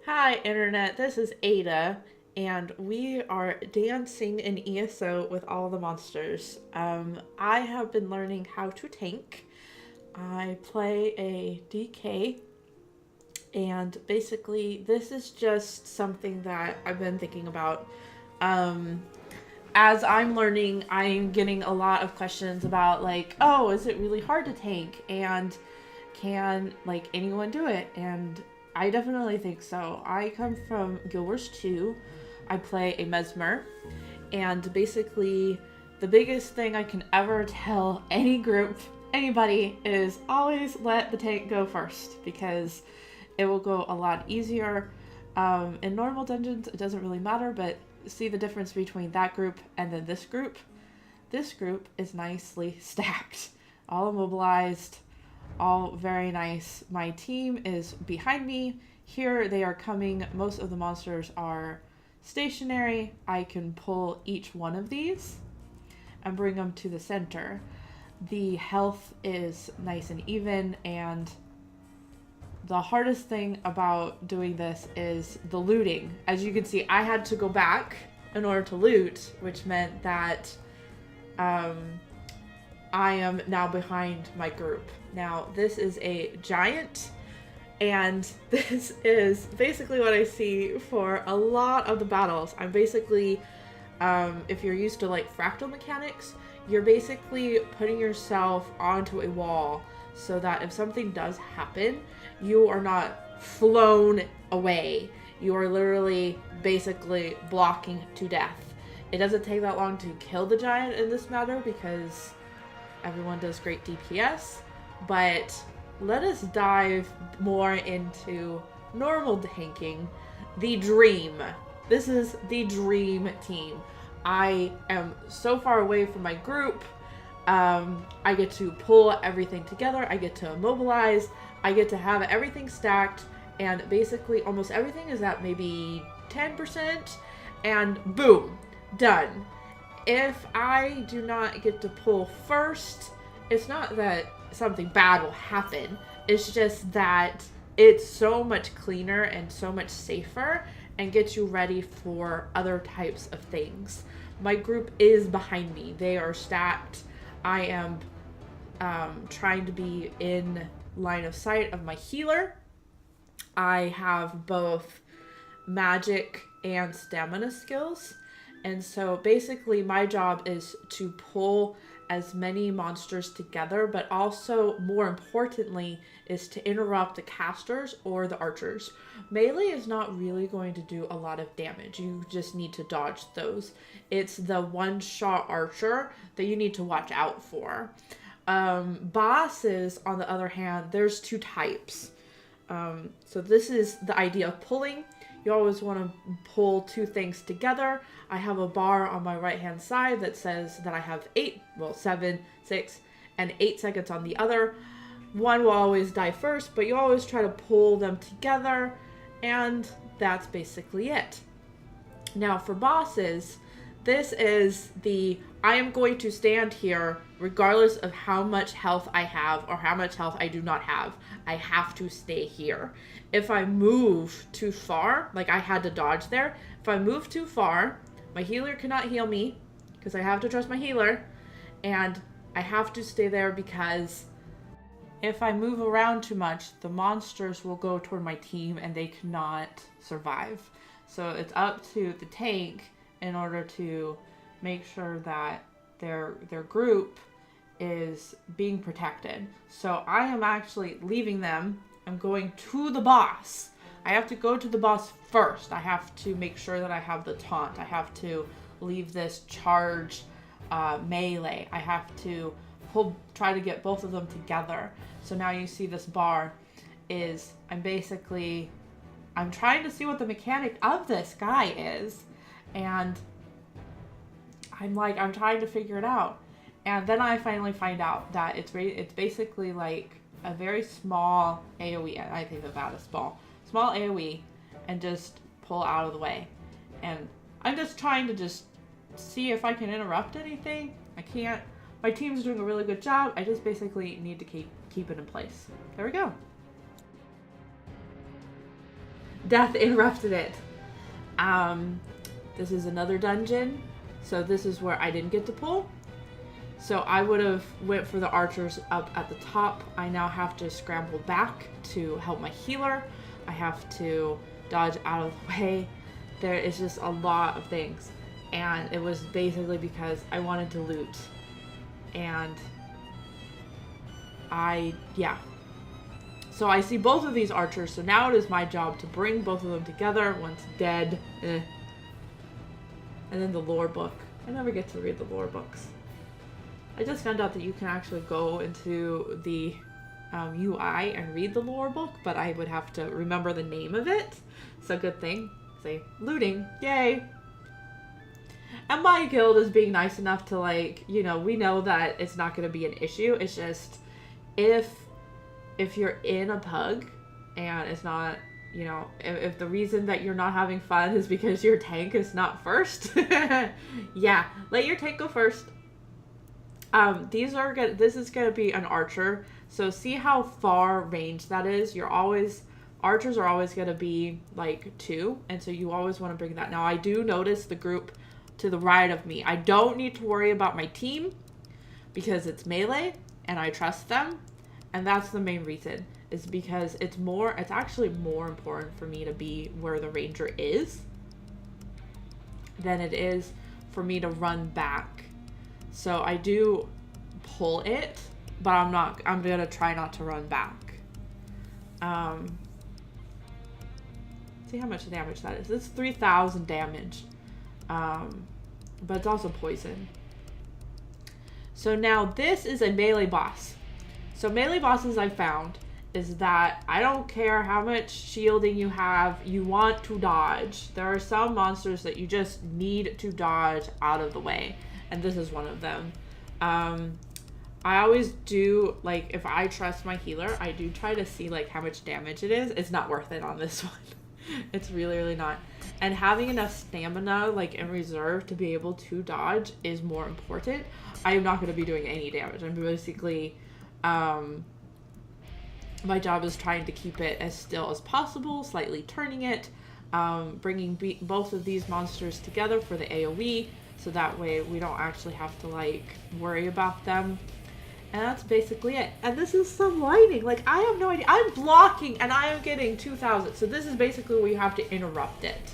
Hi, Internet. This is Ada, and we are dancing in ESO with all the monsters. I have been learning how to tank. I play a DK, and basically, this is just something that I've been thinking about. Um, as I'm learning, I'm getting a lot of questions about, like, oh, is it really hard to tank? And can, like, anyone do it? And I definitely think so. I come from Guild Wars 2. I play a Mesmer. And basically, the biggest thing I can ever tell any group, anybody, is always let the tank go first, because it will go a lot easier. In normal dungeons, it doesn't really matter, but see the difference between that group and then this group? This group is nicely stacked, all immobilized, all very nice. My team is behind me. Here they are coming. Most of the monsters are stationary. I can pull each one of these and bring them to the center. The health is nice and even, and the hardest thing about doing this is the looting. As you can see, I had to go back in order to loot, which meant that I am now behind my group. Now, this is a giant, and this is basically what I see for a lot of the battles. I'm basically, if you're used to like fractal mechanics, you're basically putting yourself onto a wall so that if something does happen, you are not flown away. You are literally basically blocking to death. It doesn't take that long to kill the giant in this matter because everyone does great DPS, but let us dive more into normal tanking. The dream. This is the dream team. I am so far away from my group. I get to pull everything together. I get to immobilize. I get to have everything stacked, and basically almost everything is at maybe 10%, and boom, done. If I do not get to pull first, it's not that something bad will happen. It's just that it's so much cleaner and so much safer and gets you ready for other types of things. My group is behind me. They are stacked. I am trying to be in line of sight of my healer. I have both magic and stamina skills. And so basically my job is to pull as many monsters together, but also more importantly is to interrupt the casters or the archers. Melee is not really going to do a lot of damage. You just need to dodge those. It's the one-shot archer that you need to watch out for. Bosses, on the other hand, there's two types. So this is the idea of pulling. You always want to pull two things together. I have a bar on my right hand side that says that I have 7, 6, and 8 seconds on the other. One will always die first, but you always try to pull them together, and that's basically it. Now for bosses, this is the I am going to stand here regardless of how much health I have or how much health I do not have. I have to stay here. If I move too far, like I had to dodge there, if I move too far, my healer cannot heal me because I have to trust my healer, and I have to stay there because if I move around too much, the monsters will go toward my team and they cannot survive. So it's up to the tank in order to make sure that their group is being protected. So I am actually leaving them. I'm going to the boss. I have to go to the boss first. I have to make sure that I have the taunt. I have to leave this charge melee. I have to try to get both of them together. So now you see this bar is I'm trying to see what the mechanic of this guy is, and I'm trying to figure it out. And then I finally find out that it's basically like a very small AoE. I think of that as small AoE, and just pull out of the way. And I'm just trying to just see if I can interrupt anything. I can't. My team's doing a really good job. I just basically need to keep it in place. There we go. Death interrupted it. This is another dungeon. So this is where I didn't get to pull. So I would have went for the archers up at the top. I now have to scramble back to help my healer. I have to dodge out of the way. There is just a lot of things. And it was basically because I wanted to loot. And So I see both of these archers. So now it is my job to bring both of them together. One's dead. And then the lore book. I never get to read the lore books. I just found out that you can actually go into the UI and read the lore book, but I would have to remember the name of it. So good thing. Say, looting. Yay. And my guild is being nice enough to, like, you know, we know that it's not going to be an issue. It's just, if you're in a pug and it's not, you know, if the reason that you're not having fun is because your tank is not first, yeah, let your tank go first. This is gonna be an archer, so see how far range that is. Archers are always gonna be like 2, and so you always want to bring that. Now I do notice the group to the right of me. I don't need to worry about my team because it's melee and I trust them, and that's the main reason, is because it's actually more important for me to be where the ranger is than it is for me to run back. So I do pull it, but I'm going to try not to run back. See how much damage that is. It's 3,000 damage. But it's also poison. So now this is a melee boss. So melee bosses I found is that I don't care how much shielding you have, you want to dodge. There are some monsters that you just need to dodge out of the way. And this is one of them. I always do, like, if I trust my healer, I do try to see, like, how much damage it is. It's not worth it on this one. It's really, really not. And having enough stamina, like, in reserve to be able to dodge is more important. I am not going to be doing any damage. I'm basically, my job is trying to keep it as still as possible, slightly turning it, bringing both of these monsters together for the AoE. So that way we don't actually have to, like, worry about them. And that's basically it. And this is some lighting. Like, I have no idea. I'm blocking and I am getting 2,000. So this is basically where you have to interrupt it.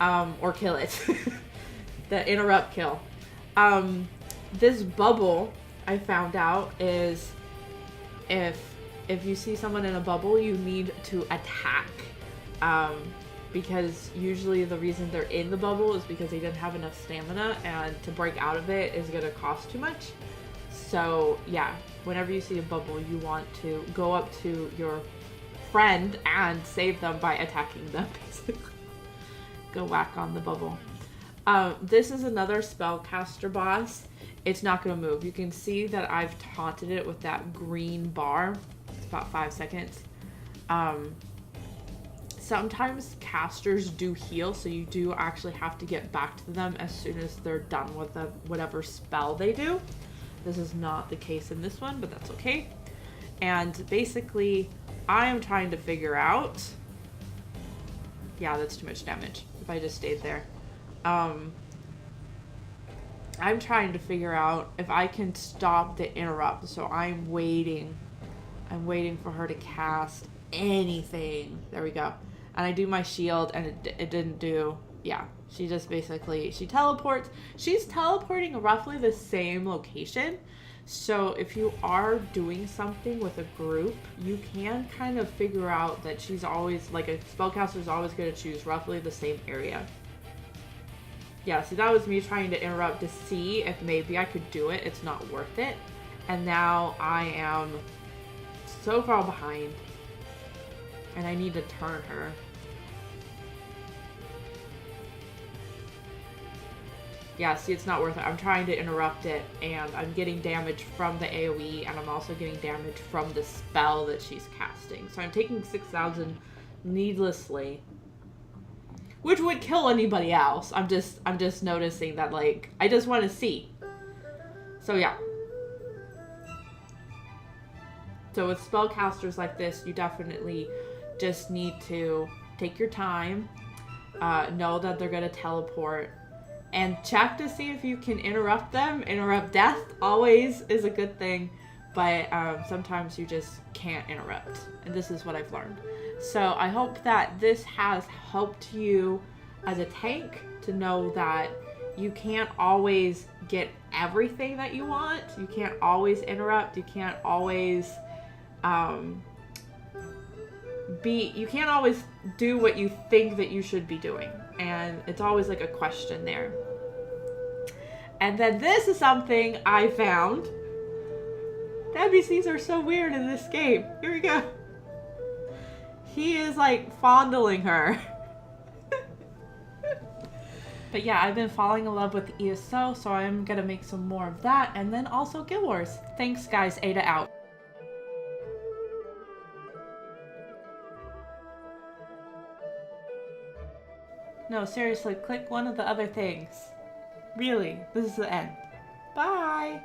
Or kill it. The interrupt kill. This bubble, I found out, is if you see someone in a bubble, you need to attack. Because usually the reason they're in the bubble is because they didn't have enough stamina, and to break out of it is going to cost too much. So yeah, whenever you see a bubble, you want to go up to your friend and save them by attacking them, basically. Go whack on the bubble. This is another spellcaster boss. It's not going to move. You can see that I've taunted it with that green bar. It's about 5 seconds. Sometimes casters do heal, so you do actually have to get back to them as soon as they're done with whatever spell they do. This is not the case in this one, but that's okay. And basically, I am trying to figure out... Yeah, that's too much damage if I just stayed there. I'm trying to figure out if I can stop the interrupt. So I'm waiting for her to cast anything. There we go. And I do my shield, and it didn't do... Yeah, she just basically... She teleports. She's teleporting roughly the same location. So if you are doing something with a group, you can kind of figure out that she's always... Like, a spellcaster is always going to choose roughly the same area. Yeah, so that was me trying to interrupt to see if maybe I could do it. It's not worth it. And now I am so far behind. And I need to turn her. Yeah, see, it's not worth it. I'm trying to interrupt it, and I'm getting damage from the AoE, and I'm also getting damage from the spell that she's casting. So I'm taking 6,000 needlessly. Which would kill anybody else. I'm just noticing that, like, I just want to see. So yeah. So with spellcasters like this, you definitely just need to take your time. Know that they're gonna teleport. And check to see if you can interrupt them. Interrupt death always is a good thing. But sometimes you just can't interrupt. And this is what I've learned. So I hope that this has helped you as a tank to know that you can't always get everything that you want. You can't always interrupt. You can't always you can't always do what you think that you should be doing. And it's always like a question there. And then this is something I found. The NPCs are so weird in this game. Here we go. He is like fondling her. But yeah, I've been falling in love with ESO, so I'm gonna make some more of that, and then also Guild Wars. Thanks guys, Aidda out. No, seriously, click one of the other things. Really, this is the end. Bye!